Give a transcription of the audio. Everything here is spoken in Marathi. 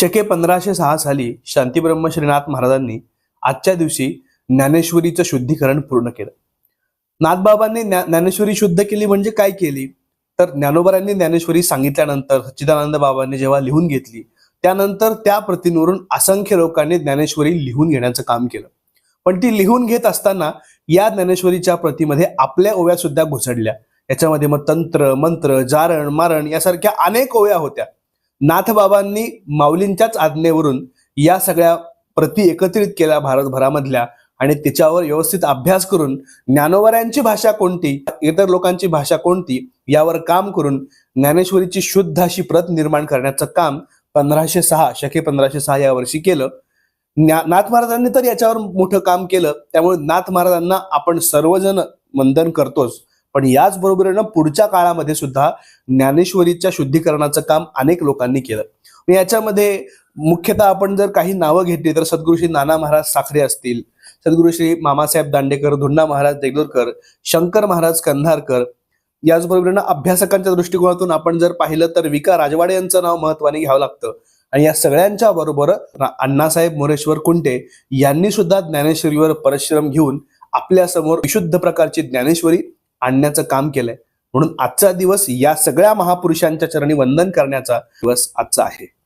शके 1506 साली शांतीब्रह्म श्रीनाथ महाराजांनी आजच्या दिवशी ज्ञानेश्वरीचं शुद्धीकरण पूर्ण केलं. नाथबाबांनी ज्ञानेश्वरी शुद्ध केली म्हणजे काय केली तर ज्ञानोबरांनी ज्ञानेश्वरी सांगितल्यानंतर सच्चिदानंद बाबांनी जेव्हा लिहून घेतली त्यानंतर त्या प्रतींवरून असंख्य लोकांनी ज्ञानेश्वरी लिहून घेण्याचं काम केलं. पण ती लिहून घेत असताना या ज्ञानेश्वरीच्या प्रतीमध्ये आपल्या ओव्या सुद्धा घुसडल्या. याच्यामध्ये मग तंत्र मंत्र जारण मारण यासारख्या अनेक ओव्या होत्या. नाथबाबांनी माऊलींच्याच आज्ञेवरून या सगळ्या प्रती एकत्रित केल्या भारतभरामधल्या आणि त्याच्यावर व्यवस्थित अभ्यास करून ज्ञानोबरांची भाषा कोणती इतर लोकांची भाषा कोणती यावर काम करून ज्ञानेश्वरीची शुद्ध अशी प्रत निर्माण करण्याचं काम 1506 शके 1506 या वर्षी केलं. नाथ महाराजांनी तर याच्यावर मोठं काम केलं. त्यामुळे नाथ महाराजांना आपण सर्वजण वंदन करतोच, पण याच बरोबरीनं पुढच्या काळामध्ये सुद्धा ज्ञानेश्वरीच्या शुद्धीकरणाचं काम अनेक लोकांनी केलं. याच्यामध्ये मुख्यतः आपण जर काही नावं घेतली तर सद्गुरू श्री नाना महाराज साखरे असतील, सद्गुरू श्री मामासाहेब दांडेकर, धुंडा महाराज देगलूरकर, शंकर महाराज कंधारकर, याचबरोबरीनं अभ्यासकांच्या दृष्टिकोनातून आपण जर पाहिलं तर विका राजवाडे यांचं नाव महत्वाने घ्यावं लागतं. आणि या सगळ्यांच्या बरोबर अण्णासाहेब मोरेश्वर कुंटे यांनी सुद्धा ज्ञानेश्वरीवर परिश्रम घेऊन आपल्या समोर विशुद्ध प्रकारची ज्ञानेश्वरी आणण्याचं काम केलंय. म्हणून आजचा दिवस या सगळ्या महापुरुषांच्या चरणी वंदन करण्याचा दिवस आजचा आहे.